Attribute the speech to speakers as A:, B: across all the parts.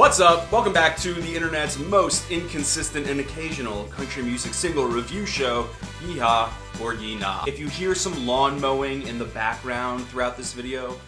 A: What's up? Welcome back to the internet's most inconsistent and occasional country music single review show, Yeehaw or Yee Nah. If you hear some lawn mowing in the background throughout this video,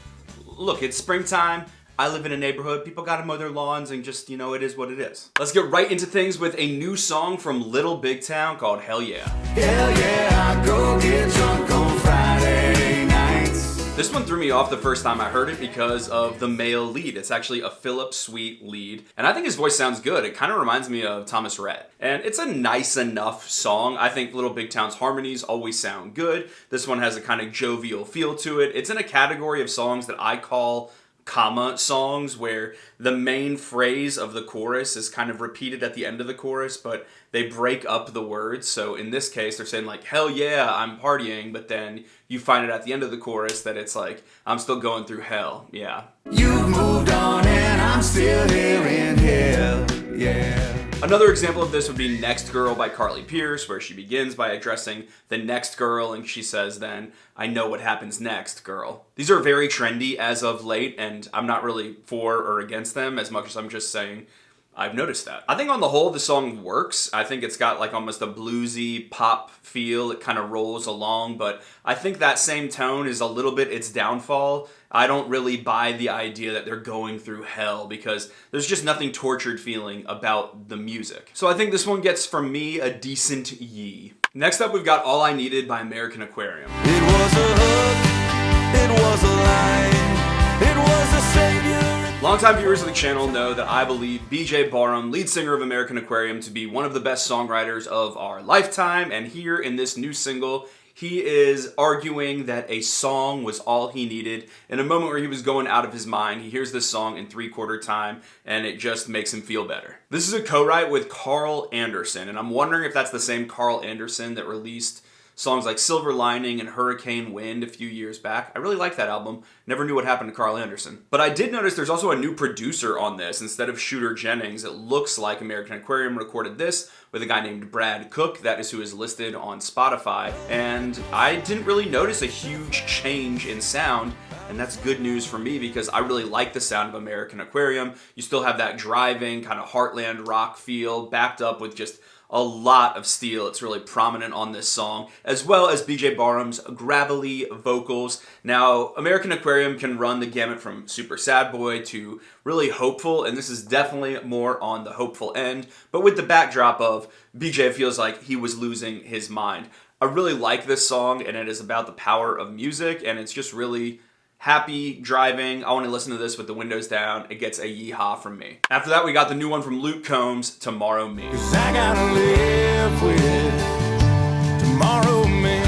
A: look, it's springtime. I live in a neighborhood. People gotta mow their lawns and just, it is what it is. Let's get right into things with a new song from Little Big Town called Hell Yeah.
B: Hell yeah, I go get drunk on Friday nights.
A: This one threw me off the first time I heard it because of the male lead. It's actually a Philip Sweet lead, and I think his voice sounds good. It kind of reminds me of Thomas Rhett, and it's a nice enough song. I think Little Big Town's harmonies always sound good. This one has a kind of jovial feel to it. It's in a category of songs that I call comma songs, where the main phrase of the chorus is kind of repeated at the end of the chorus, but they break up the words. So in this case, they're saying like, hell yeah, I'm partying, but then you find it at the end of the chorus that it's like, I'm still going through hell, yeah.
B: You've moved on and I'm still here in hell, yeah.
A: Another example of this would be Next Girl by Carly Pearce, where she begins by addressing the next girl, and she says then, I know what happens next, girl. These are very trendy as of late, and I'm not really for or against them as much as I'm just saying I've noticed that. I think on the whole, the song works. I think it's got like almost a bluesy pop feel. It kind of rolls along, but I think that same tone is a little bit its downfall. I don't really buy the idea that they're going through hell because there's just nothing tortured feeling about the music. So I think this one gets from me a decent yee. Next up, we've got All I Needed by American Aquarium.
B: It was a hook, it was a line, it was a savior.
A: Longtime viewers of the channel know that I believe BJ Barham, lead singer of American Aquarium, to be one of the best songwriters of our lifetime, and here in this new single, he is arguing that a song was all he needed. In a moment where he was going out of his mind, he hears this song in 3/4 time, and it just makes him feel better. This is a co-write with Carl Anderson, and I'm wondering if that's the same Carl Anderson that released songs like Silver Lining and Hurricane Wind a few years back. I really like that album. Never knew what happened to Carl Anderson. But I did notice there's also a new producer on this. Instead of Shooter Jennings, it looks like American Aquarium recorded this with a guy named Brad Cook. That is who is listed on Spotify. And I didn't really notice a huge change in sound. And that's good news for me because I really like the sound of American Aquarium. You still have that driving kind of heartland rock feel backed up with just a lot of steel. It's really prominent on this song, as well as BJ Barham's gravelly vocals. Now, American Aquarium can run the gamut from super sad boy to really hopeful, and this is definitely more on the hopeful end, but with the backdrop of BJ feels like he was losing his mind. I really like this song, and it is about the power of music, and it's just really happy driving. I want to listen to this with the windows down. It gets a yeehaw from me. After that, we got the new one from Luke Combs, Tomorrow Me.
B: 'Cause I gotta live with tomorrow me.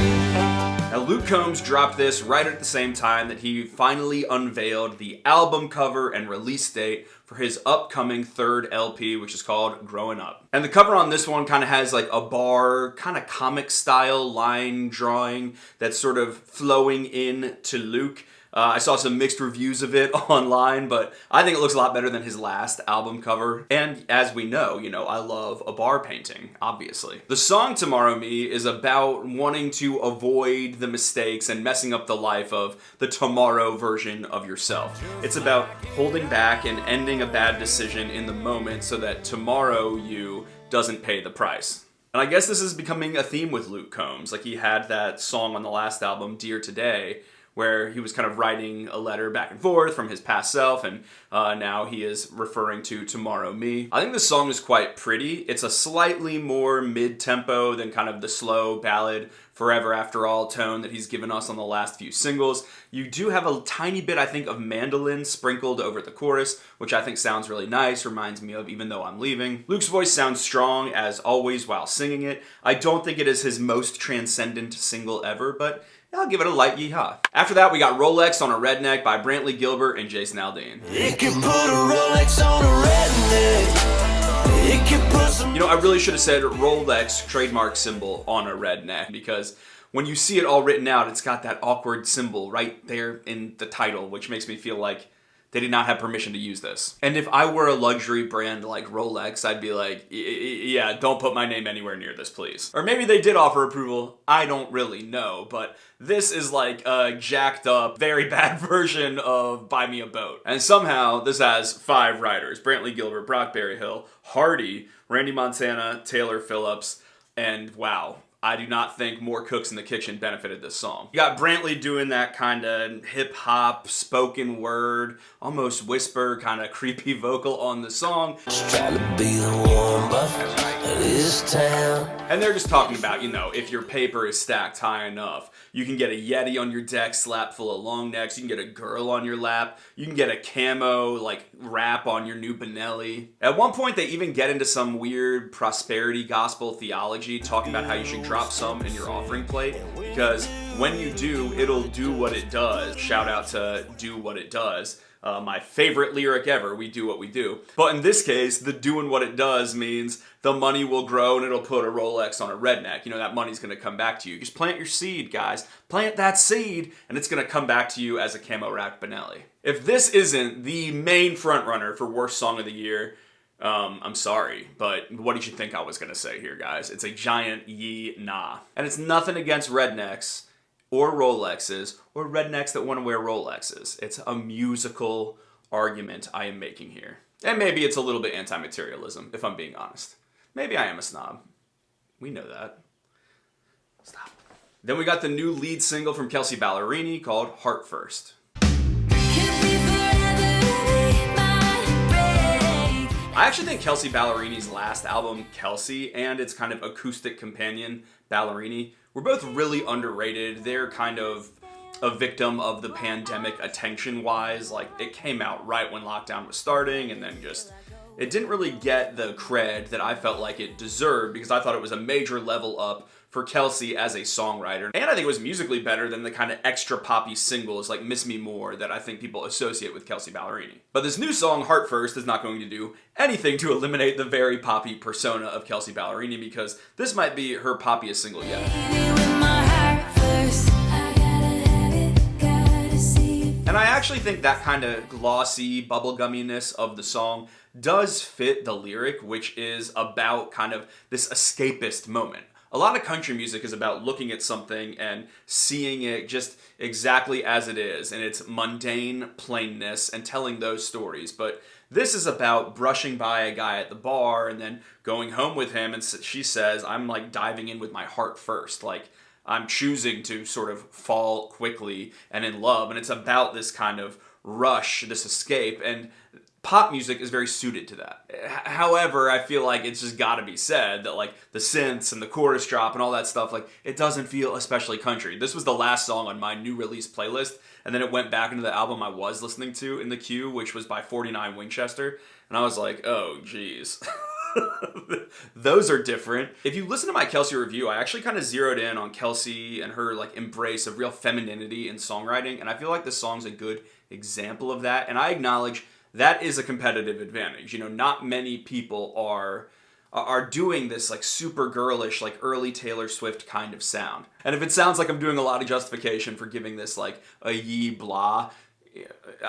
A: Now, Luke Combs dropped this right at the same time that he finally unveiled the album cover and release date for his upcoming third LP, which is called Growing Up. And the cover on this one kind of has like a bar, kind of comic style line drawing that's sort of flowing in to Luke. I saw some mixed reviews of it online, but I think it looks a lot better than his last album cover. And as we know, I love a bar painting, obviously. The song Tomorrow Me is about wanting to avoid the mistakes and messing up the life of the tomorrow version of yourself. It's about holding back and ending a bad decision in the moment so that tomorrow you doesn't pay the price. And I guess this is becoming a theme with Luke Combs. Like he had that song on the last album, Dear Today, where he was kind of writing a letter back and forth from his past self, and now he is referring to Tomorrow Me. I think this song is quite pretty. It's a slightly more mid-tempo than kind of the slow ballad Forever After All tone that he's given us on the last few singles. You do have a tiny bit, I think, of mandolin sprinkled over the chorus, which I think sounds really nice, reminds me of Even Though I'm Leaving. Luke's voice sounds strong, as always, while singing it. I don't think it is his most transcendent single ever, but I'll give it a light yeehaw. After that, we got Rolex on a Redneck by Brantley, Gilbert, and Jason Aldean.
B: It can put a Rolex on a redneck. It can put some.
A: I really should have said Rolex trademark symbol on a redneck, because when you see it all written out, it's got that awkward symbol right there in the title, which makes me feel like They did not have permission to use this. And if I were a luxury brand like Rolex, I'd be like, yeah, don't put my name anywhere near this, please. Or maybe they did offer approval. I don't really know, but this is like a jacked up, very bad version of Buy Me a Boat. And somehow this has 5 writers: Brantley, Gilbert, Brock Berryhill, Hardy, Randy Montana, Taylor Phillips, and wow, I do not think More Cooks in the Kitchen benefited this song. You got Brantley doing that kind of hip-hop, spoken word, almost whisper, kind of creepy vocal on the song.
B: Trying to be the warm buff of this town.
A: And they're just talking about, you know, if your paper is stacked high enough, you can get a Yeti on your deck slapped full of long necks, you can get a girl on your lap, you can get a camo, like, wrap on your new Benelli. At one point, they even get into some weird prosperity gospel theology, talking about how you should drop some in your offering plate, because when you do, it'll do what it does. Shout out to Do What It Does. My favorite lyric ever, we do what we do. But in this case, the doing what it does means the money will grow and it'll put a Rolex on a redneck. You know, that money's gonna come back to you. Just plant your seed, guys. Plant that seed, and it's gonna come back to you as a camo wrapped Benelli. If this isn't the main frontrunner for worst song of the year, I'm sorry, but what did you think I was gonna say here, guys? It's a giant yee nah. And it's nothing against rednecks, or Rolexes, or rednecks that want to wear Rolexes. It's a musical argument I am making here. And maybe it's a little bit anti-materialism, if I'm being honest. Maybe I am a snob. We know that. Stop. Then we got the new lead single from Kelsea Ballerini called Heartfirst. I actually think Kelsea Ballerini's last album, Kelsea, and its kind of acoustic companion, Ballerini, were both really underrated. They're kind of a victim of the pandemic attention-wise. Like, it came out right when lockdown was starting, and then just, it didn't really get the cred that I felt like it deserved, because I thought it was a major level up for Kelsea as a songwriter. And I think it was musically better than the kind of extra poppy singles like Miss Me More that I think people associate with Kelsea Ballerini. But this new song, Heartfirst, is not going to do anything to eliminate the very poppy persona of Kelsea Ballerini, because this might be her poppiest single yet. And I actually think that kind of glossy bubblegumminess of the song does fit the lyric, which is about kind of this escapist moment. A lot of country music is about looking at something and seeing it just exactly as it is, and its mundane plainness, and telling those stories. But this is about brushing by a guy at the bar and then going home with him, and she says, I'm like diving in with my heart first. Like, I'm choosing to sort of fall quickly and in love, and it's about this kind of rush, this escape, and pop music is very suited to that. However, I feel like it's just gotta be said that like the synths and the chorus drop and all that stuff, like it doesn't feel especially country. This was the last song on my new release playlist, and then it went back into the album I was listening to in the queue, which was by 49 Winchester, and I was like, oh geez. Those are different. If you listen to my Kelsea review, I actually kind of zeroed in on Kelsea and her like embrace of real femininity in songwriting, and I feel like this song's a good example of that, and I acknowledge that is a competitive advantage. You know, not many people are doing this like super girlish, like early Taylor Swift kind of sound. And if it sounds like I'm doing a lot of justification for giving this like a yee blah,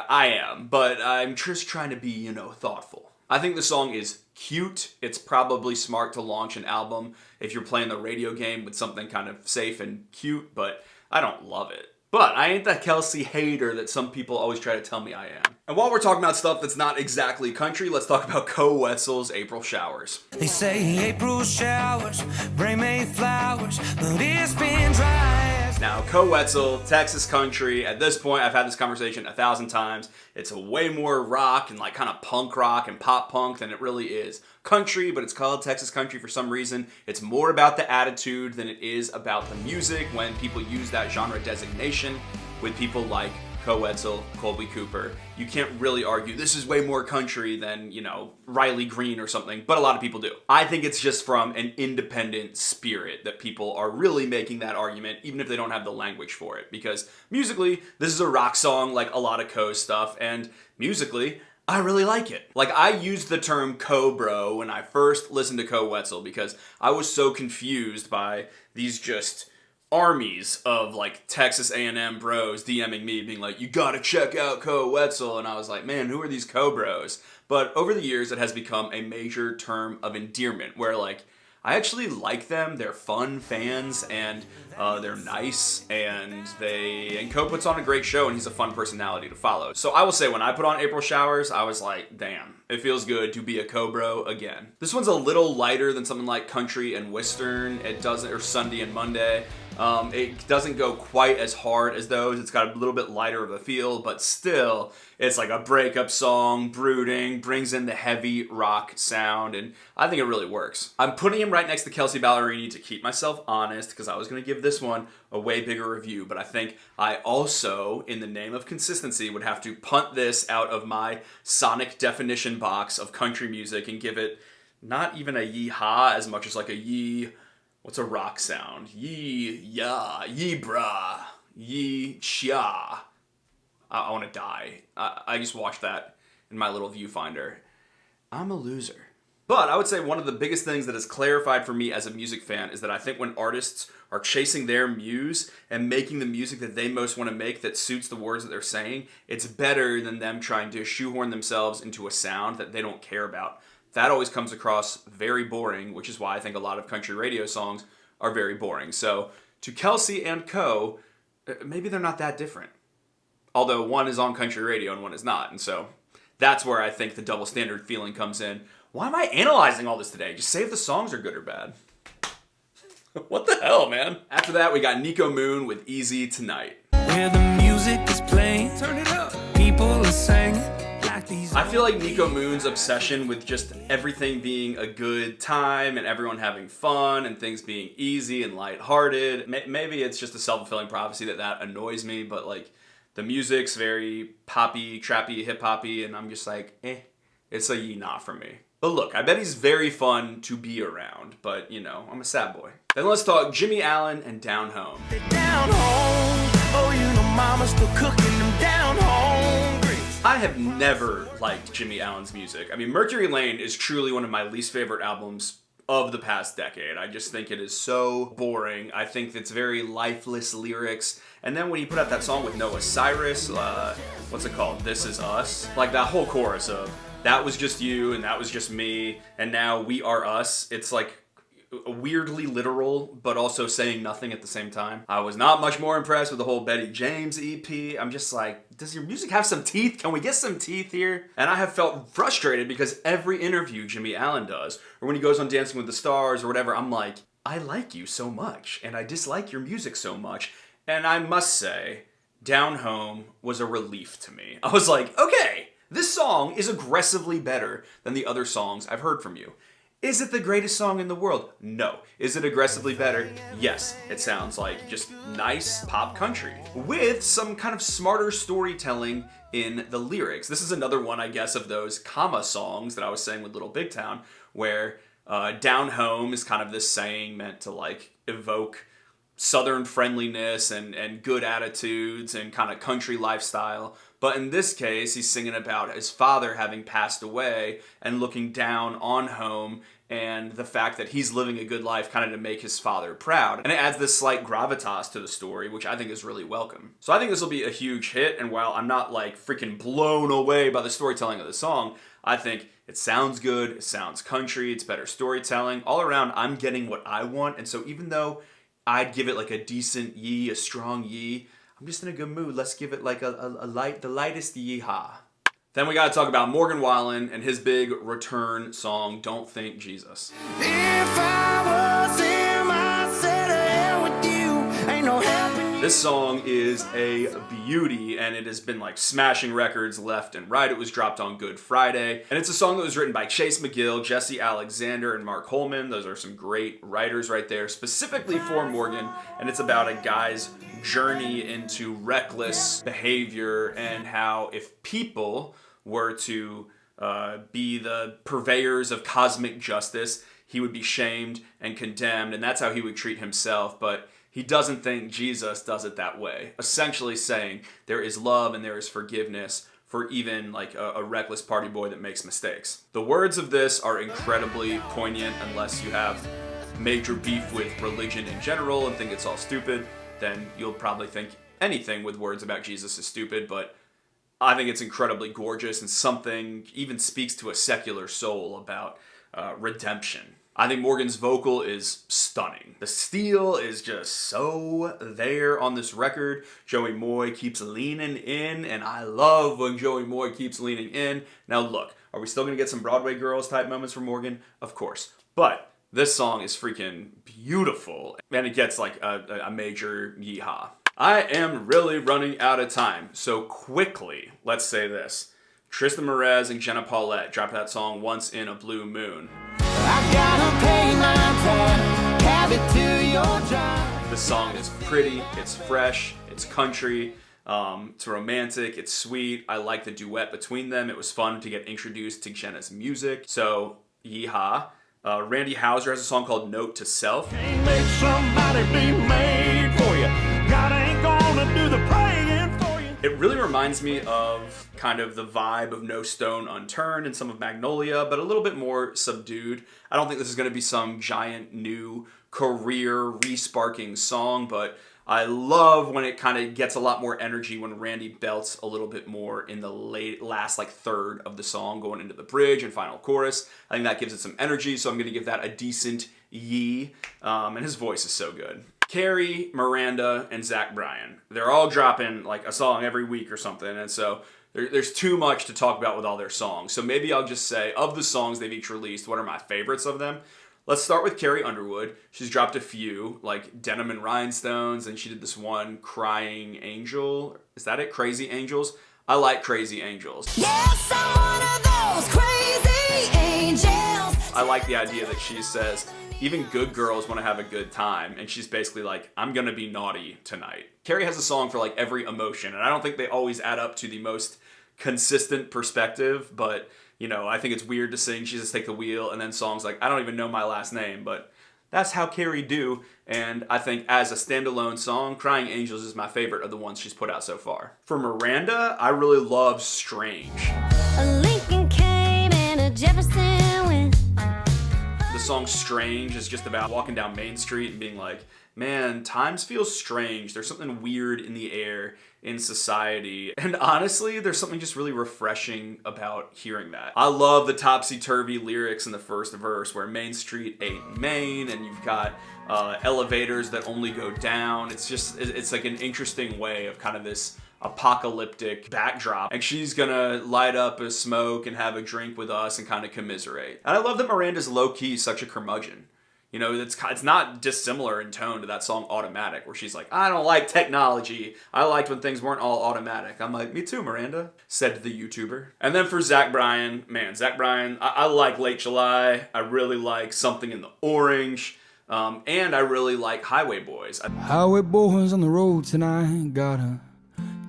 A: I am, but I'm just trying to be, you know, thoughtful. I think the song is cute. It's probably smart to launch an album if you're playing the radio game with something kind of safe and cute, but I don't love it. But I ain't that Kelsea hater that some people always try to tell me I am. And while we're talking about stuff that's not exactly country, let's talk about Koe Wetzel's April Showers.
B: They say April showers bring May flowers, but it's been dry.
A: Now, Koe Wetzel, Texas country, at this point, I've had this conversation 1,000 times. It's a way more rock and like kind of punk rock and pop punk than it really is country, but it's called Texas country for some reason. It's more about the attitude than it is about the music when people use that genre designation with people like Koe Wetzel, Colby Cooper. You can't really argue this is way more country than, you know, Riley Green or something, but a lot of people do. I think it's just from an independent spirit that people are really making that argument, even if they don't have the language for it, because musically, this is a rock song like a lot of Koe stuff, and musically, I really like it. Like, I used the term Koe-bro when I first listened to Koe Wetzel because I was so confused by these just armies of like Texas A&M bros DMing me being like, you gotta check out Koe Wetzel. And I was like, man, who are these co-bros? But over the years, it has become a major term of endearment where like, I actually like them. They're fun fans, and they're nice, and Koe puts on a great show, and he's a fun personality to follow. So I will say, when I put on April Showers, I was like, damn, it feels good to be a Koe bro again. This one's a little lighter than something like Country and Western. It doesn't, or Sunday and Monday. It doesn't go quite as hard as those. It's got a little bit lighter of a feel, but still, it's like a breakup song, brooding, brings in the heavy rock sound, and I think it really works. I'm putting him right next to Kelsea Ballerini to keep myself honest, because I was going to give this one a way bigger review, but I think I also, in the name of consistency, would have to punt this out of my sonic definition box of country music and give it not even a yee-haw as much as like a yee... What's a rock sound? Yee, ya, yee, brah, yee, chia. I want to die. I just watched that in my little viewfinder. I'm a loser. But I would say one of the biggest things that has clarified for me as a music fan is that I think when artists are chasing their muse and making the music that they most want to make that suits the words that they're saying, it's better than them trying to shoehorn themselves into a sound that they don't care about. That always comes across very boring, which is why I think a lot of country radio songs are very boring. So to Kelsea and Koe, maybe they're not that different. Although one is on country radio and one is not. And so that's where I think the double standard feeling comes in. Why am I analyzing all this today? Just say if the songs are good or bad. What the hell, man? After that, we got Niko Moon with Easy Tonight.
B: Where the music is playing, turn it up. People are singing.
A: I feel like Niko Moon's obsession with just everything being a good time and everyone having fun and things being easy and lighthearted. Maybe it's just a self-fulfilling prophecy that annoys me, but like the music's very poppy, trappy, hip-hoppy, and I'm just like, it's a yee-nah for me. But look, I bet he's very fun to be around, but you know, I'm a sad boy. Then let's talk Jimmie Allen and Down Home.
B: Down home, oh you know mama's still cooking them down home.
A: I have never liked Jimmie Allen's music. I mean, Mercury Lane is truly one of my least favorite albums of the past decade. I just think it is so boring. I think it's very lifeless lyrics. And then when he put out that song with Noah Cyrus, what's it called? This Is Us. Like that whole chorus of, that was just you and that was just me and now we are us. It's like weirdly literal, but also saying nothing at the same time. I was not much more impressed with the whole Betty James EP. I'm just like, does your music have some teeth? Can we get some teeth here? And I have felt frustrated because every interview Jimmie Allen does, or when he goes on Dancing with the Stars or whatever, I'm like, I like you so much, and I dislike your music so much. And I must say, Down Home was a relief to me. I was like, okay, this song is aggressively better than the other songs I've heard from you. Is it the greatest song in the world? No. Is it aggressively better? Yes. It sounds like just nice pop country with some kind of smarter storytelling in the lyrics. This is another one, I guess, of those comma songs that I was saying with Little Big Town, where Down Home is kind of this saying meant to like evoke Southern friendliness and good attitudes and kind of country lifestyle. But in this case, he's singing about his father having passed away and looking down on home and the fact that he's living a good life kind of to make his father proud. And it adds this slight gravitas to the story, which I think is really welcome. So I think this will be a huge hit, and while I'm not like freaking blown away by the storytelling of the song, I think it sounds good, it sounds country, it's better storytelling. All around, I'm getting what I want, and so even though I'd give it like a decent yee, a strong yee, I'm just in a good mood. Let's give it like the lightest yee-haw. Then we gotta talk about Morgan Wallen and his big return song, Don't Think Jesus.
B: If I was him, I'd say to hell with you. Ain't no helping.
A: This song is a beauty, and it has been like smashing records left and right. It was dropped on Good Friday, and it's a song that was written by Chase McGill, Jesse Alexander, and Mark Holman. Those are some great writers right there, specifically for Morgan, and it's about a guy's journey into reckless behavior and how if people were to be the purveyors of cosmic justice, he would be shamed and condemned, and that's how he would treat himself, but he doesn't think Jesus does it that way. Essentially saying there is love and there is forgiveness for even like a reckless party boy that makes mistakes. The words of this are incredibly poignant unless you have major beef with religion in general and think it's all stupid, then you'll probably think anything with words about Jesus is stupid, but I think it's incredibly gorgeous and something even speaks to a secular soul about redemption. I think Morgan's vocal is stunning. The steel is just so there on this record. Joey Moy keeps leaning in, and I love when Joey Moy keeps leaning in. Now look, are we still going to get some Broadway Girls type moments from Morgan? Of course. But this song is freaking beautiful, and it gets like a major yeehaw. I am really running out of time, so quickly, let's say this. Triston Marez and Jenna Paulette dropped that song Once in a Blue Moon. I gotta pay my tab, have it to your job. The song is pretty, it's fresh, it's country, it's romantic, it's sweet. I like the duet between them. It was fun to get introduced to Jenna's music. So, yeehaw. Randy Houser has a song called Note to Self. Can't make somebody be made for you. God ain't gonna do the praying for you. It really reminds me of kind of the vibe of No Stone Unturned and some of Magnolia, but a little bit more subdued. I don't think this is going to be some giant new career re-sparking song, but I love when it kind of gets a lot more energy when Randy belts a little bit more in the last like third of the song going into the bridge and final chorus. I think that gives it some energy, so I'm going to give that a decent yee. And his voice is so good. Carrie, Miranda, and Bryan. They're all dropping like a song every week or something, and so there's too much to talk about with all their songs. So maybe I'll just say, of the songs they've each released, what are my favorites of them? Let's start with Carrie Underwood. She's dropped a few, like Denim and Rhinestones, and she did this one, Crying Angel. Is that it? Crazy Angels? I like Crazy Angels. Yes, I'm one of those crazy angels. I like the idea that she says, even good girls want to have a good time, and she's basically like, I'm gonna be naughty tonight. Carrie has a song for like every emotion, and I don't think they always add up to the most consistent perspective, but you know, I think it's weird to sing Jesus Take the Wheel and then songs like I don't even know my last name, but that's how Carrie do, and I think as a standalone song, Crying Angels is my favorite of the ones she's put out so far. For Miranda, I really love Strange. A Lincoln came and a Jefferson went. The song Strange is just about walking down Main Street and being like, man, times feel strange. There's something weird in the air in society. And honestly, there's something just really refreshing about hearing that. I love the topsy-turvy lyrics in the first verse where Main Street ain't Main, and you've got elevators that only go down. It's like an interesting way of kind of this apocalyptic backdrop, and she's gonna light up a smoke and have a drink with us and kind of commiserate. And I love that Miranda's low-key such a curmudgeon. You know, it's not dissimilar in tone to that song Automatic, where she's like, I don't like technology. I liked when things weren't all automatic. I'm like, me too, Miranda, said the YouTuber. And then for Bryan, man, Bryan, I like Late July. I really like Something in the Orange. And I really like Highway Boys. Highway Boys on the road tonight, got a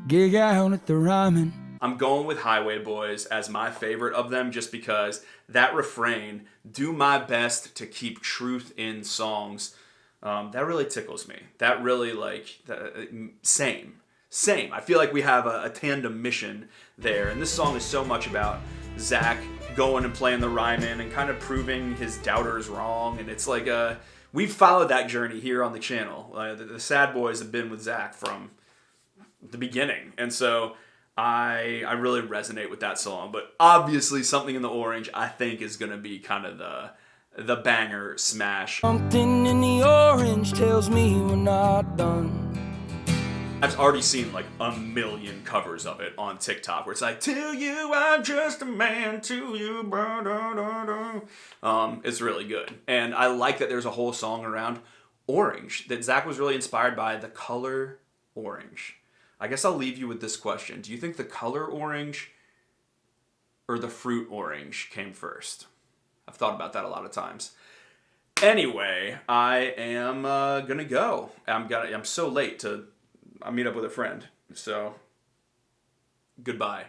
A: gig out at the Ryman. I'm going with Highway Boys as my favorite of them just because that refrain, do my best to keep truth in songs, that really tickles me. That really same. I feel like we have a tandem mission there. And this song is so much about Zach going and playing the Ryman and kind of proving his doubters wrong. And it's like, we've followed that journey here on the channel. The Sad Boys have been with Zach from the beginning. And so I really resonate with that song, but obviously Something in the Orange I think is going to be kind of the banger smash. Something in the orange tells me we're not done. I've already seen like a million covers of it on TikTok where it's like, to you I'm just a man, to you it's really good. And I like that there's a whole song around orange, that Zach was really inspired by the color orange. I guess I'll leave you with this question. Do you think the color orange or the fruit orange came first? I've thought about that a lot of times. Anyway, I am gonna go. I'm so late I meet up with a friend. So, goodbye.